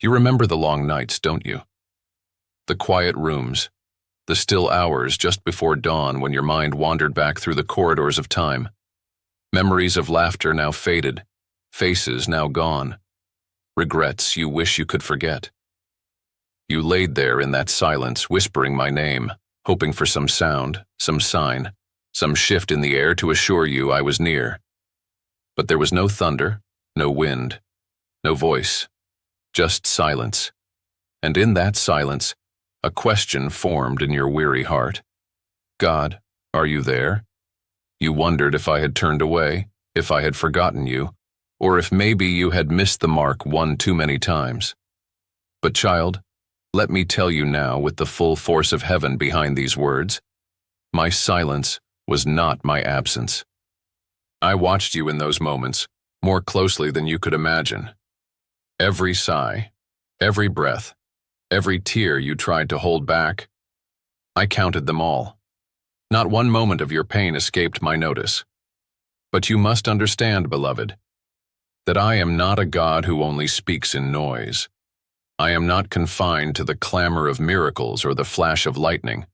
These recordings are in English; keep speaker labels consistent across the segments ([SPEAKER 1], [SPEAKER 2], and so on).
[SPEAKER 1] You remember the long nights, don't you? The quiet rooms, the still hours just before dawn when your mind wandered back through the corridors of time. Memories of laughter now faded, faces now gone, regrets you wish you could forget. You laid there in that silence, whispering my name, hoping for some sound, some sign, some shift in the air to assure you I was near. But there was no thunder, no wind, no voice, just silence. And in that silence, a question formed in your weary heart. God, are you there? You wondered if I had turned away, if I had forgotten you, or if maybe you had missed the mark one too many times. But child, let me tell you now with the full force of heaven behind these words, my silence was not my absence. I watched you in those moments more closely than you could imagine. Every sigh, every breath, every tear you tried to hold back, I counted them all. Not one moment of your pain escaped my notice. But you must understand, beloved, that I am not a God who only speaks in noise. I am not confined to the clamor of miracles or the flash of lightning.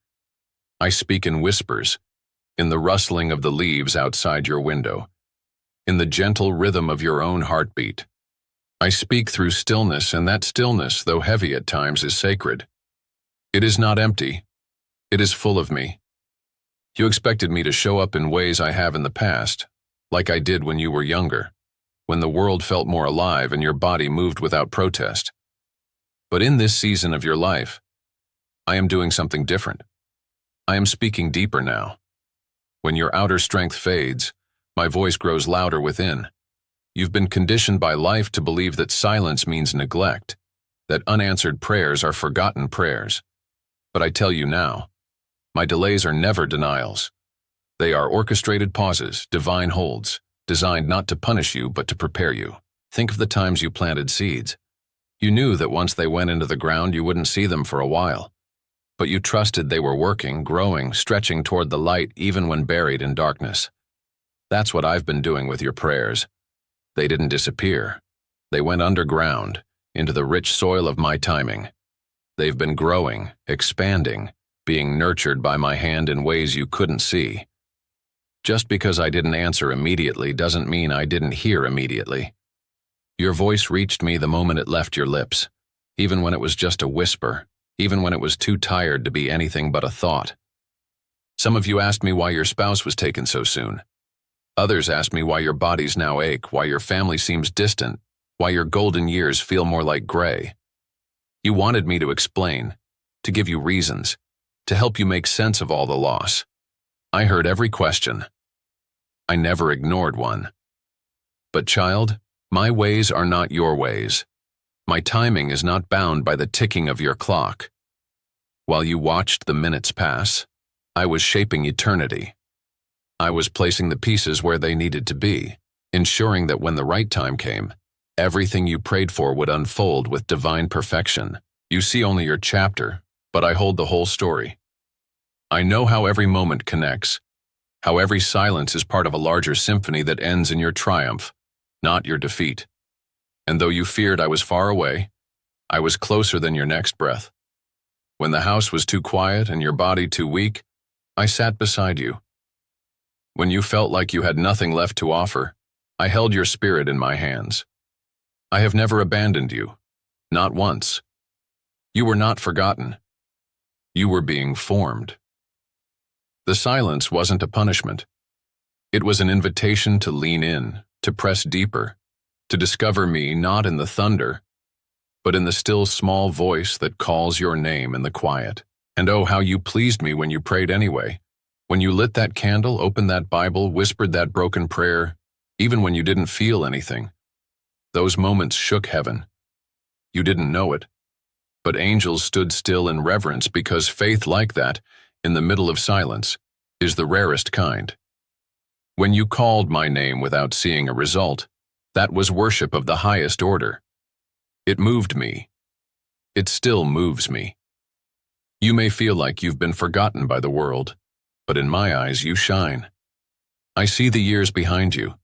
[SPEAKER 1] I speak in whispers, in the rustling of the leaves outside your window, in the gentle rhythm of your own heartbeat. I speak through stillness, and that stillness, though heavy at times, is sacred. It is not empty. It is full of me. You expected me to show up in ways I have in the past, like I did when you were younger, when the world felt more alive and your body moved without protest. But in this season of your life, I am doing something different. I am speaking deeper now. When your outer strength fades, my voice grows louder within. You've been conditioned by life to believe that silence means neglect, that unanswered prayers are forgotten prayers. But I tell you now, my delays are never denials. They are orchestrated pauses, divine holds, designed not to punish you but to prepare you. Think of the times you planted seeds. You knew that once they went into the ground you wouldn't see them for a while. But you trusted they were working, growing, stretching toward the light even when buried in darkness. That's what I've been doing with your prayers. They didn't disappear. They went underground, into the rich soil of my timing. They've been growing, expanding, being nurtured by my hand in ways you couldn't see. Just because I didn't answer immediately doesn't mean I didn't hear immediately. Your voice reached me the moment it left your lips, even when it was just a whisper, even when it was too tired to be anything but a thought. Some of you asked me why your spouse was taken so soon. Others asked me why your bodies now ache, why your family seems distant, why your golden years feel more like gray. You wanted me to explain, to give you reasons, to help you make sense of all the loss. I heard every question. I never ignored one. But child, my ways are not your ways. My timing is not bound by the ticking of your clock. While you watched the minutes pass, I was shaping eternity. I was placing the pieces where they needed to be, ensuring that when the right time came, everything you prayed for would unfold with divine perfection. You see only your chapter, but I hold the whole story. I know how every moment connects, how every silence is part of a larger symphony that ends in your triumph, not your defeat. And though you feared I was far away, I was closer than your next breath. When the house was too quiet and your body too weak, I sat beside you. When you felt like you had nothing left to offer, I held your spirit in my hands. I have never abandoned you, not once. You were not forgotten. You were being formed. The silence wasn't a punishment. It was an invitation to lean in, to press deeper, to discover me not in the thunder, but in the still small voice that calls your name in the quiet. And oh, how you pleased me when you prayed anyway. When you lit that candle, opened that Bible, whispered that broken prayer, even when you didn't feel anything. Those moments shook heaven. You didn't know it, but angels stood still in reverence because faith like that, in the middle of silence, is the rarest kind. When you called my name without seeing a result, that was worship of the highest order. It moved me. It still moves me. You may feel like you've been forgotten by the world, but in my eyes you shine. I see the years behind you,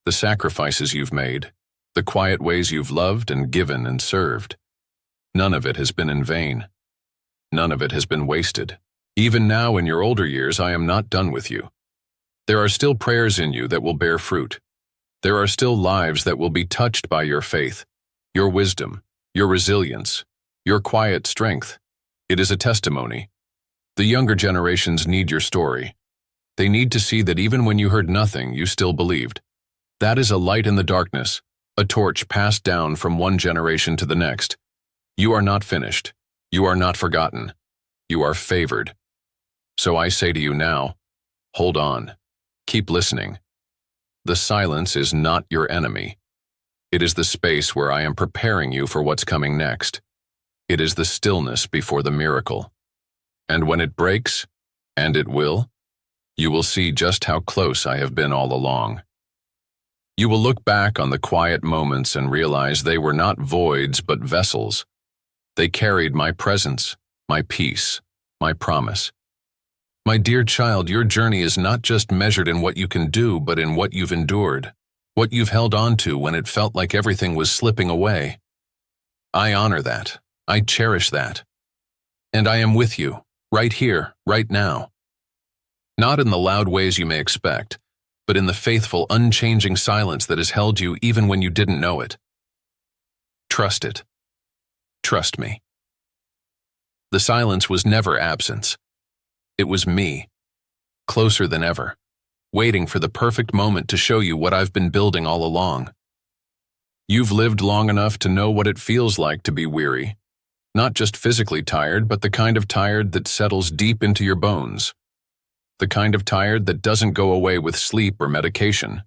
[SPEAKER 1] the sacrifices you've made, the quiet ways you've loved and given and served. None of it has been in vain. None of it has been wasted. Even now in your older years, I am not done with you. There are still prayers in you that will bear fruit. There are still lives that will be touched by your faith, your wisdom, your resilience, your quiet strength. It is a testimony. The younger generations need your story. They need to see that even when you heard nothing, you still believed. That is a light in the darkness, a torch passed down from one generation to the next. You are not finished. You are not forgotten. You are favored. So I say to you now, hold on. Keep listening. The silence is not your enemy. It is the space where I am preparing you for what's coming next. It is the stillness before the miracle. And when it breaks, and it will, you will see just how close I have been all along. You will look back on the quiet moments and realize they were not voids but vessels. They carried my presence, my peace, my promise. My dear child, your journey is not just measured in what you can do, but in what you've endured, what you've held on to when it felt like everything was slipping away. I honor that. I cherish that. And I am with you, right here, right now. Not in the loud ways you may expect, but in the faithful, unchanging silence that has held you even when you didn't know it. Trust it. Trust me. The silence was never absence. It was me, closer than ever, waiting for the perfect moment to show you what I've been building all along. You've lived long enough to know what it feels like to be weary, not just physically tired, but the kind of tired that settles deep into your bones, the kind of tired that doesn't go away with sleep or medication.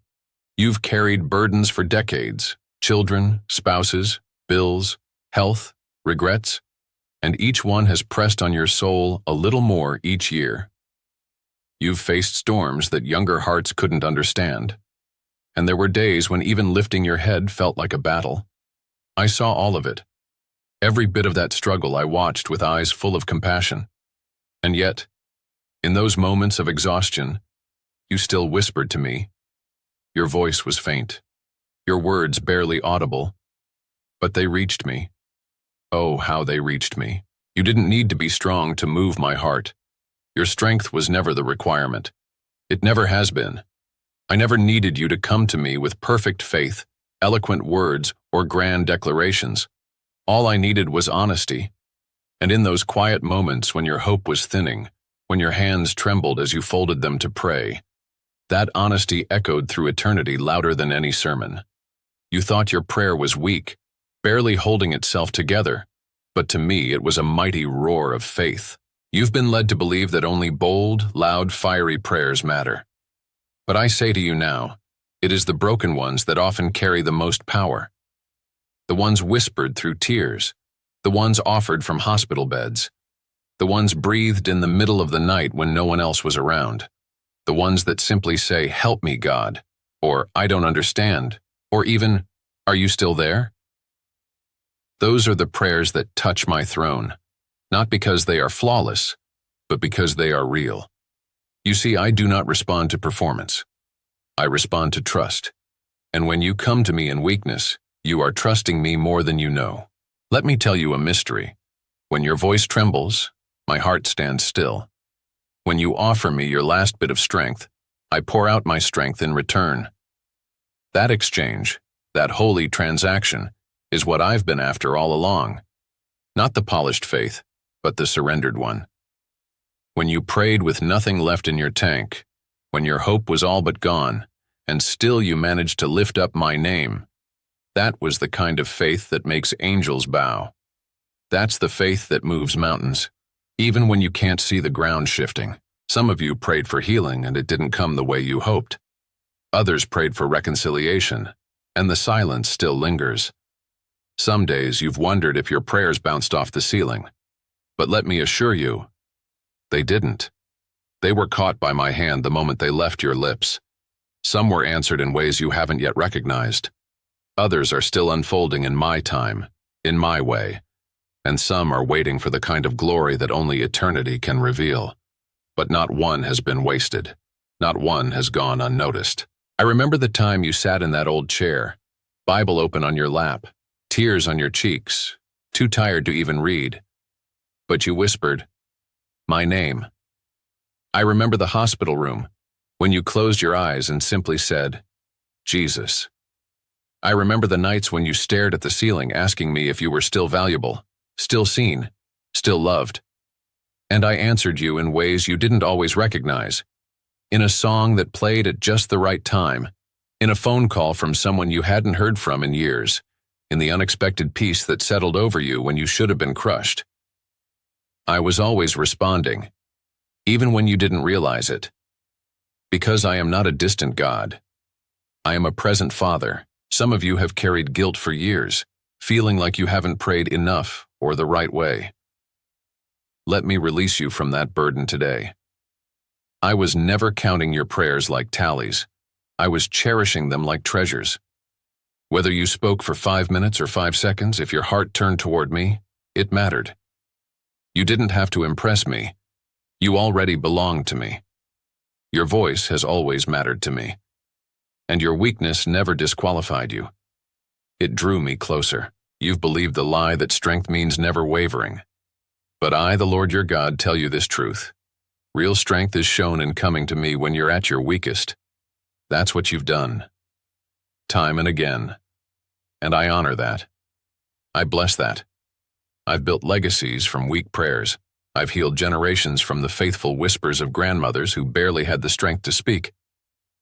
[SPEAKER 1] You've carried burdens for decades, children, spouses, bills, health, regrets, and each one has pressed on your soul a little more each year. You've faced storms that younger hearts couldn't understand, and there were days when even lifting your head felt like a battle. I saw all of it. Every bit of that struggle I watched with eyes full of compassion. And yet, in those moments of exhaustion, you still whispered to me. Your voice was faint, your words barely audible, but they reached me. Oh, how they reached me. You didn't need to be strong to move my heart. Your strength was never the requirement. It never has been. I never needed you to come to me with perfect faith, eloquent words, or grand declarations. All I needed was honesty. And in those quiet moments when your hope was thinning, when your hands trembled as you folded them to pray, that honesty echoed through eternity louder than any sermon. You thought your prayer was weak, barely holding itself together, but to me it was a mighty roar of faith. You've been led to believe that only bold, loud, fiery prayers matter. But I say to you now, it is the broken ones that often carry the most power. The ones whispered through tears, the ones offered from hospital beds, the ones breathed in the middle of the night when no one else was around, the ones that simply say, "Help me, God," or "I don't understand," or even, "Are you still there?" Those are the prayers that touch my throne, not because they are flawless, but because they are real. You see, I do not respond to performance. I respond to trust. And when you come to me in weakness, you are trusting me more than you know. Let me tell you a mystery. When your voice trembles, my heart stands still. When you offer me your last bit of strength, I pour out my strength in return. That exchange, that holy transaction, is what I've been after all along. Not the polished faith, but the surrendered one. When you prayed with nothing left in your tank, when your hope was all but gone, and still you managed to lift up my name, that was the kind of faith that makes angels bow. That's the faith that moves mountains, even when you can't see the ground shifting. Some of you prayed for healing and it didn't come the way you hoped. Others prayed for reconciliation, and the silence still lingers. Some days you've wondered if your prayers bounced off the ceiling. But let me assure you, they didn't. They were caught by my hand the moment they left your lips. Some were answered in ways you haven't yet recognized. Others are still unfolding in my time, in my way. And some are waiting for the kind of glory that only eternity can reveal. But not one has been wasted. Not one has gone unnoticed. I remember the time you sat in that old chair, Bible open on your lap, tears on your cheeks, too tired to even read. But you whispered, "My name." I remember the hospital room, when you closed your eyes and simply said, "Jesus." I remember the nights when you stared at the ceiling asking me if you were still valuable, still seen, still loved. And I answered you in ways you didn't always recognize. In a song that played at just the right time, in a phone call from someone you hadn't heard from in years, in the unexpected peace that settled over you when you should have been crushed. I was always responding, even when you didn't realize it. Because I am not a distant God. I am a present Father. Some of you have carried guilt for years, feeling like you haven't prayed enough or the right way. Let me release you from that burden today. I was never counting your prayers like tallies. I was cherishing them like treasures. Whether you spoke for 5 minutes or 5 seconds, if your heart turned toward me, it mattered. You didn't have to impress me. You already belonged to me. Your voice has always mattered to me. And your weakness never disqualified you. It drew me closer. You've believed the lie that strength means never wavering. But I, the Lord your God, tell you this truth. Real strength is shown in coming to me when you're at your weakest. That's what you've done. Time and again. And I honor that. I bless that. I've built legacies from weak prayers. I've healed generations from the faithful whispers of grandmothers who barely had the strength to speak.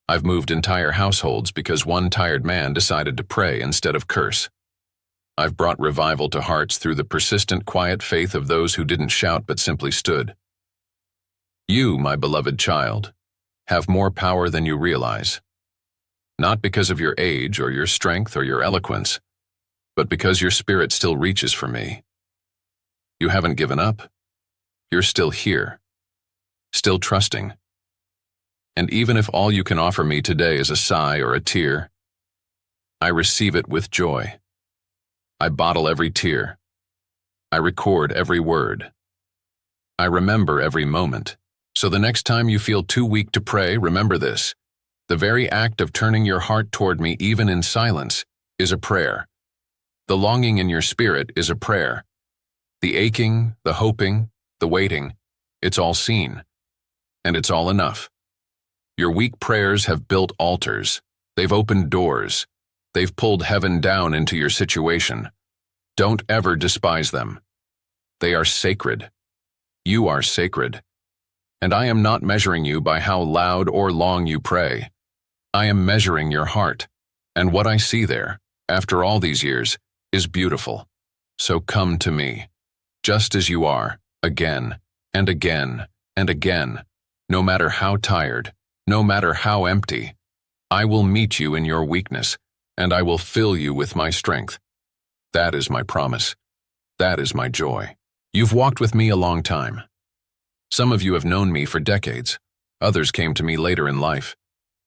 [SPEAKER 1] I've moved entire households because one tired man decided to pray instead of curse. I've brought revival to hearts through the persistent, quiet faith of those who didn't shout but simply stood. You, my beloved child, have more power than you realize. Not because of your age or your strength or your eloquence, but because your spirit still reaches for me. You haven't given up. You're still here, still trusting. And even if all you can offer me today is a sigh or a tear, I receive it with joy. I bottle every tear. I record every word. I remember every moment. So the next time you feel too weak to pray, remember this. The very act of turning your heart toward me, even in silence, is a prayer. The longing in your spirit is a prayer. The aching, the hoping, the waiting, it's all seen. And it's all enough. Your weak prayers have built altars. They've opened doors. They've pulled heaven down into your situation. Don't ever despise them. They are sacred. You are sacred. And I am not measuring you by how loud or long you pray. I am measuring your heart. And what I see there, after all these years, is beautiful. So come to me, just as you are, again, and again, and again, no matter how tired, no matter how empty. I will meet you in your weakness, and I will fill you with my strength. That is my promise. That is my joy. You've walked with me a long time. Some of you have known me for decades. Others came to me later in life.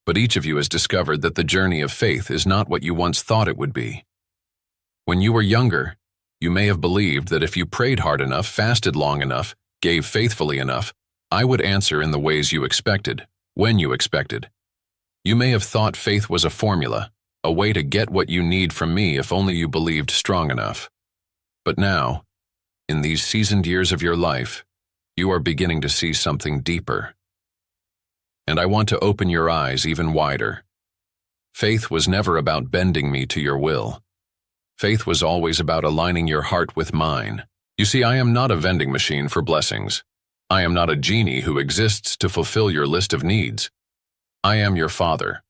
[SPEAKER 1] But each of you has discovered that the journey of faith is not what you once thought it would be. When you were younger, you may have believed that if you prayed hard enough, fasted long enough, gave faithfully enough, I would answer in the ways you expected, when you expected. You may have thought faith was a formula, a way to get what you need from me if only you believed strong enough. But now, in these seasoned years of your life, you are beginning to see something deeper. And I want to open your eyes even wider. Faith was never about bending me to your will. Faith was always about aligning your heart with mine. You see, I am not a vending machine for blessings. I am not a genie who exists to fulfill your list of needs. I am your Father,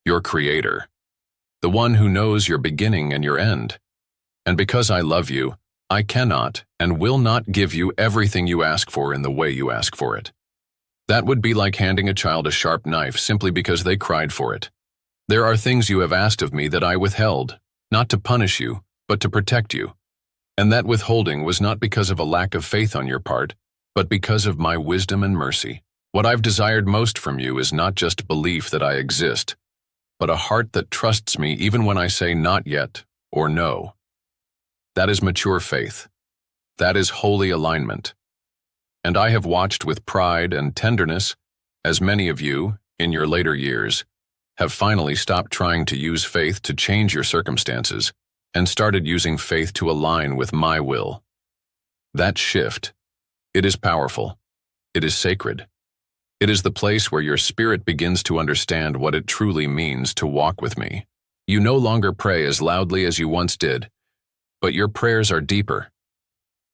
[SPEAKER 1] your Creator, the one who knows your beginning and your end. And because I love you, I cannot and will not give you everything you ask for in the way you ask for it. That would be like handing a child a sharp knife simply because they cried for it. There are things you have asked of me that I withheld, not to punish you, but to protect you. And that withholding was not because of a lack of faith on your part, but because of my wisdom and mercy. What I've desired most from you is not just belief that I exist, but a heart that trusts me even when I say not yet or no. That is mature faith. That is holy alignment. And I have watched with pride and tenderness as many of you, in your later years, have finally stopped trying to use faith to change your circumstances and started using faith to align with my will. That shift, it is powerful. It is sacred. It is the place where your spirit begins to understand what it truly means to walk with me. You no longer pray as loudly as you once did, but your prayers are deeper.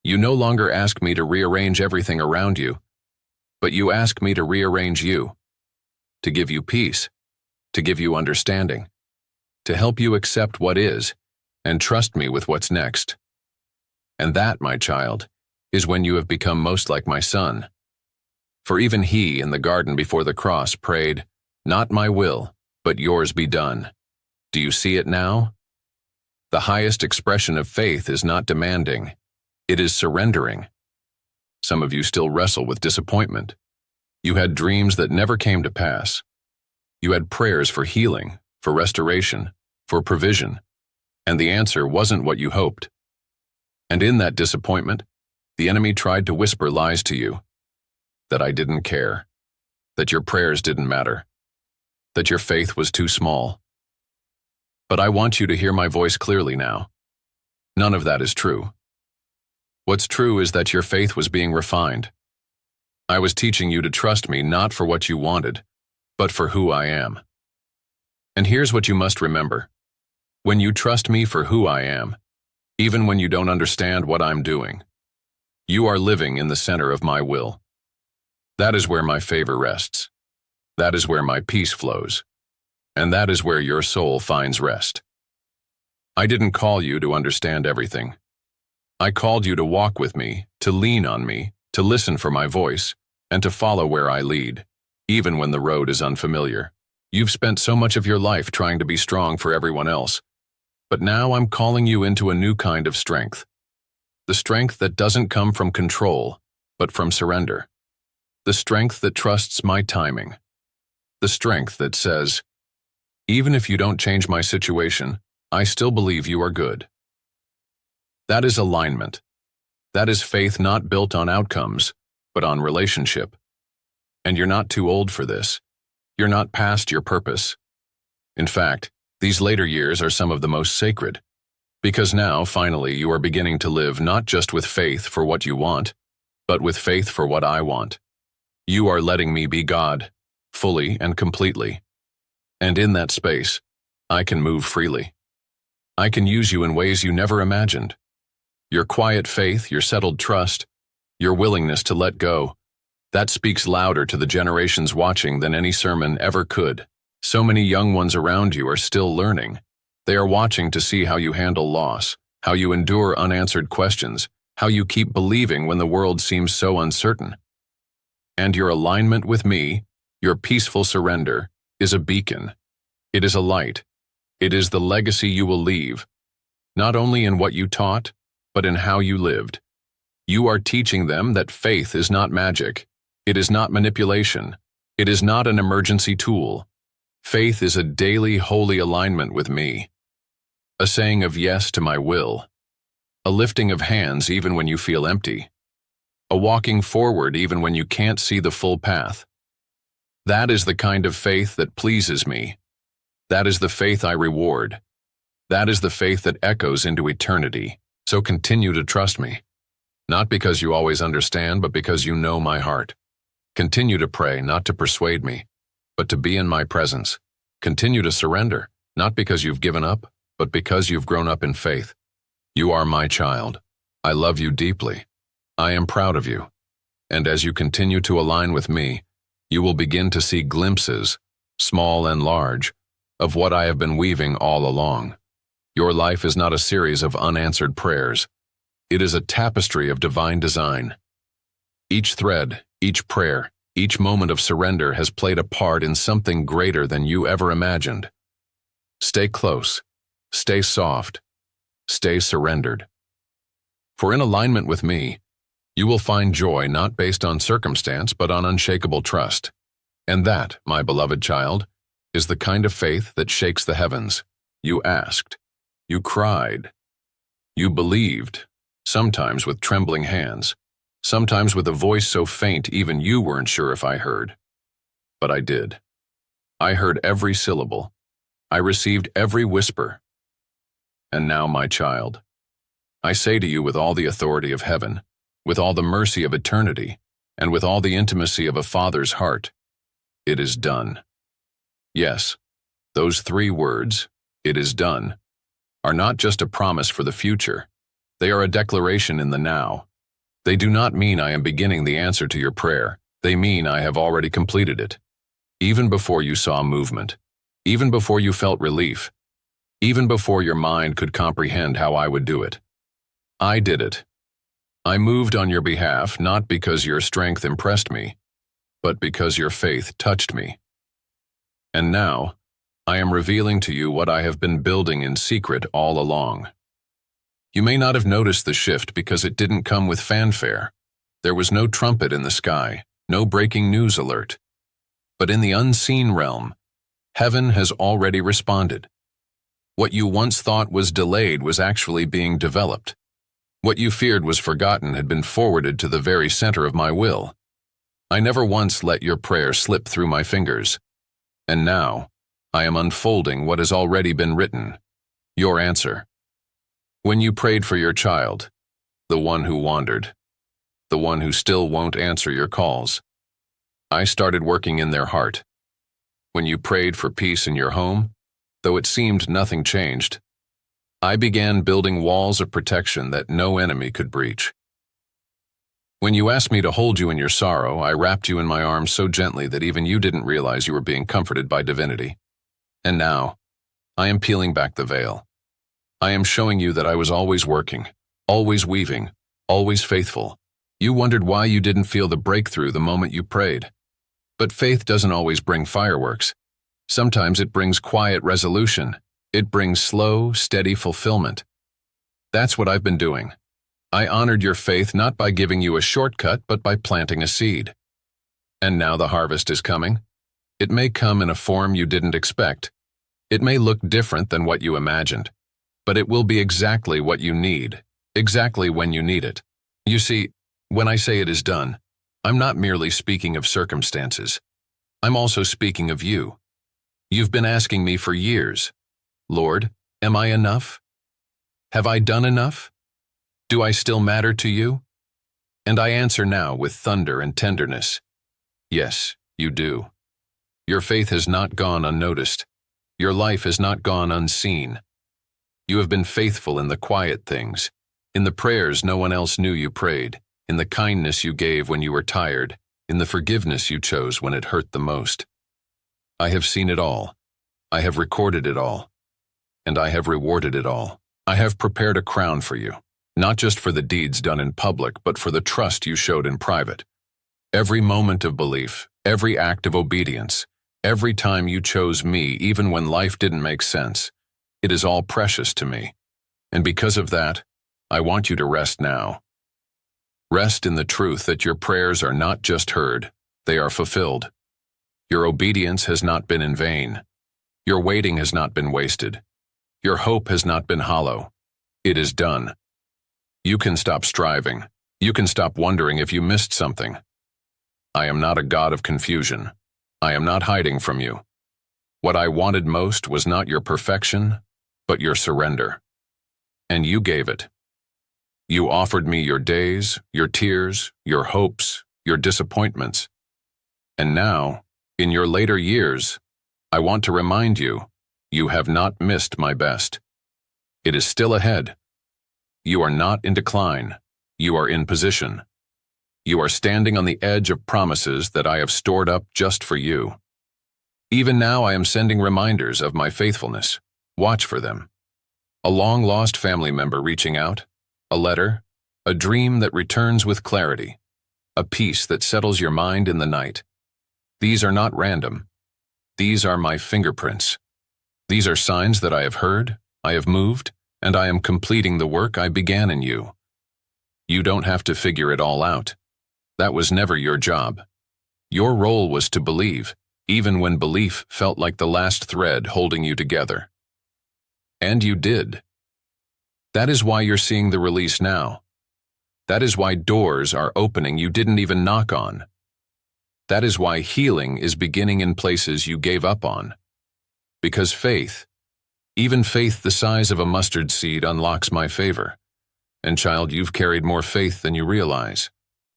[SPEAKER 1] You no longer ask me to rearrange everything around you, but you ask me to rearrange you, to give you peace, to give you understanding, to help you accept what is, and trust me with what's next. And that, my child, is when you have become most like my son. For even he, in the garden before the cross, prayed, "Not my will, but yours be done." Do you see it now? The highest expression of faith is not demanding. It is surrendering. Some of you still wrestle with disappointment. You had dreams that never came to pass. You had prayers for healing, for restoration, for provision, and the answer wasn't what you hoped. And in that disappointment, the enemy tried to whisper lies to you. That I didn't care. That your prayers didn't matter. That your faith was too small. But I want you to hear my voice clearly now. None of that is true. What's true is that your faith was being refined. I was teaching you to trust me not for what you wanted, but for who I am. And here's what you must remember. When you trust me for who I am, even when you don't understand what I'm doing, you are living in the center of my will. That is where my favor rests. That is where my peace flows. And that is where your soul finds rest. I didn't call you to understand everything. I called you to walk with me, to lean on me, to listen for my voice, and to follow where I lead, even when the road is unfamiliar. You've spent so much of your life trying to be strong for everyone else, but now I'm calling you into a new kind of strength. The strength that doesn't come from control, but from surrender. The strength that trusts my timing. The strength that says, even if you don't change my situation, I still believe you are good. That is alignment. That is faith not built on outcomes, but on relationship. And you're not too old for this. You're not past your purpose. In fact, these later years are some of the most sacred, because now, finally, you are beginning to live not just with faith for what you want, but with faith for what I want. You are letting me be God, fully and completely. And in that space, I can move freely. I can use you in ways you never imagined. Your quiet faith, your settled trust, your willingness to let go, that speaks louder to the generations watching than any sermon ever could. So many young ones around you are still learning. They are watching to see how you handle loss, how you endure unanswered questions, how you keep believing when the world seems so uncertain. And your alignment with me, your peaceful surrender, is a beacon. It is a light. It is the legacy you will leave, not only in what you taught, but in how you lived. You are teaching them that faith is not magic. It is not manipulation. It is not an emergency tool. Faith is a daily holy alignment with me, a saying of yes to my will, a lifting of hands even when you feel empty, a walking forward even when you can't see the full path. That is the kind of faith that pleases me. That is the faith I reward. That is the faith that echoes into eternity. So continue to trust me, not because you always understand, but because you know my heart. Continue to pray, not to persuade me, but to be in my presence. Continue to surrender, not because you've given up, but because you've grown up in faith. You are my child. I love you deeply. I am proud of you. And as you continue to align with me, you will begin to see glimpses, small and large, of what I have been weaving all along. Your life is not a series of unanswered prayers. It is a tapestry of divine design. Each thread, each prayer, each moment of surrender has played a part in something greater than you ever imagined. Stay close, stay soft, stay surrendered. For in alignment with me, you will find joy not based on circumstance but on unshakable trust. And that, my beloved child, is the kind of faith that shakes the heavens. You asked, you cried, you believed, sometimes with trembling hands, sometimes with a voice so faint even you weren't sure if I heard. But I did. I heard every syllable. I received every whisper. And now, my child, I say to you with all the authority of heaven, with all the mercy of eternity, and with all the intimacy of a father's heart, it is done. Yes, those 3 words, it is done, are not just a promise for the future. They are a declaration in the now. They do not mean I am beginning the answer to your prayer. They mean I have already completed it. Even before you saw movement, even before you felt relief, even before your mind could comprehend how I would do it. I did it. I moved on your behalf not because your strength impressed me, but because your faith touched me. And now, I am revealing to you what I have been building in secret all along. You may not have noticed the shift because it didn't come with fanfare. There was no trumpet in the sky, no breaking news alert. But in the unseen realm, heaven has already responded. What you once thought was delayed was actually being developed. What you feared was forgotten had been forwarded to the very center of my will. I never once let your prayer slip through my fingers. And now, I am unfolding what has already been written, your answer. When you prayed for your child, the one who wandered, the one who still won't answer your calls, I started working in their heart. When you prayed for peace in your home, though it seemed nothing changed, I began building walls of protection that no enemy could breach. When you asked me to hold you in your sorrow, I wrapped you in my arms so gently that even you didn't realize you were being comforted by divinity. And now, I am peeling back the veil. I am showing you that I was always working, always weaving, always faithful. You wondered why you didn't feel the breakthrough the moment you prayed. But faith doesn't always bring fireworks. Sometimes it brings quiet resolution. It brings slow, steady fulfillment. That's what I've been doing. I honored your faith not by giving you a shortcut, but by planting a seed. And now the harvest is coming. It may come in a form you didn't expect. It may look different than what you imagined, but it will be exactly what you need, exactly when you need it. You see, when I say it is done, I'm not merely speaking of circumstances. I'm also speaking of you. You've been asking me for years, Lord, am I enough? Have I done enough? Do I still matter to you? And I answer now with thunder and tenderness. Yes, you do. Your faith has not gone unnoticed. Your life has not gone unseen. You have been faithful in the quiet things, in the prayers no one else knew you prayed, in the kindness you gave when you were tired, in the forgiveness you chose when it hurt the most. I have seen it all. I have recorded it all. And I have rewarded it all. I have prepared a crown for you, not just for the deeds done in public, but for the trust you showed in private. Every moment of belief, every act of obedience, every time you chose me, even when life didn't make sense, it is all precious to me. And because of that, I want you to rest now. Rest in the truth that your prayers are not just heard, they are fulfilled. Your obedience has not been in vain. Your waiting has not been wasted. Your hope has not been hollow. It is done. You can stop striving. You can stop wondering if you missed something. I am not a God of confusion. I am not hiding from you. What I wanted most was not your perfection, but your surrender. And you gave it. You offered me your days, your tears, your hopes, your disappointments. And now, in your later years, I want to remind you, you have not missed my best. It is still ahead. You are not in decline. You are in position. You are standing on the edge of promises that I have stored up just for you. Even now I am sending reminders of my faithfulness. Watch for them. A long-lost family member reaching out, a letter, a dream that returns with clarity, a peace that settles your mind in the night. These are not random. These are my fingerprints. These are signs that I have heard, I have moved, and I am completing the work I began in you. You don't have to figure it all out. That was never your job. Your role was to believe, even when belief felt like the last thread holding you together. And you did. That is why you're seeing the release now. That is why doors are opening you didn't even knock on. That is why healing is beginning in places you gave up on. Because faith, Even faith the size of a mustard seed unlocks my favor. And child, you've carried more faith than you realize.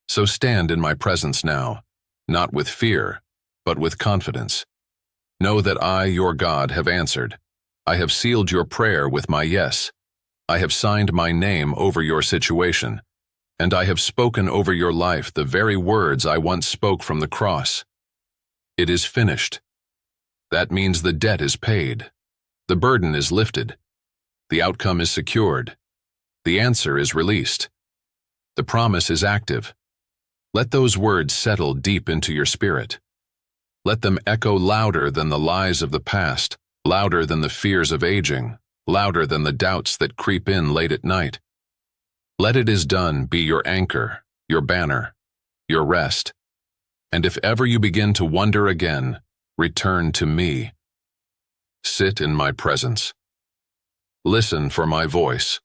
[SPEAKER 1] So stand in my presence now, not with fear, but with confidence. Know that I, your God, have answered. I have sealed your prayer with my yes. I have signed my name over your situation, and I have spoken over your life the very words I once spoke from the cross. It is finished. That means the debt is paid. The burden is lifted. The outcome is secured. The answer is released. The promise is active. Let those words settle deep into your spirit. Let them echo louder than the lies of the past, louder than the fears of aging, louder than the doubts that creep in late at night. Let "it is done" be your anchor, your banner, your rest. And if ever you begin to wonder again, return to me. Sit in my presence. Listen for my voice.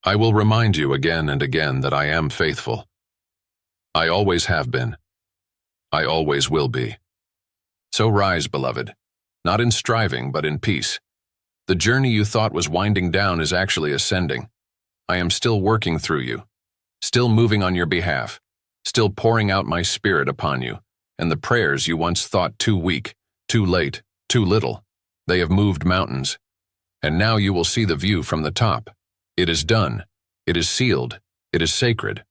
[SPEAKER 1] I will remind you again and again that I am faithful. I always have been. I always will be. So rise, beloved, not in striving, but in peace. The journey you thought was winding down is actually ascending. I am still working through you, still moving on your behalf, still pouring out my spirit upon you, and the prayers you once thought too weak, too late, too little, they have moved mountains. And now you will see the view from the top. It is done. It is sealed. It is sacred.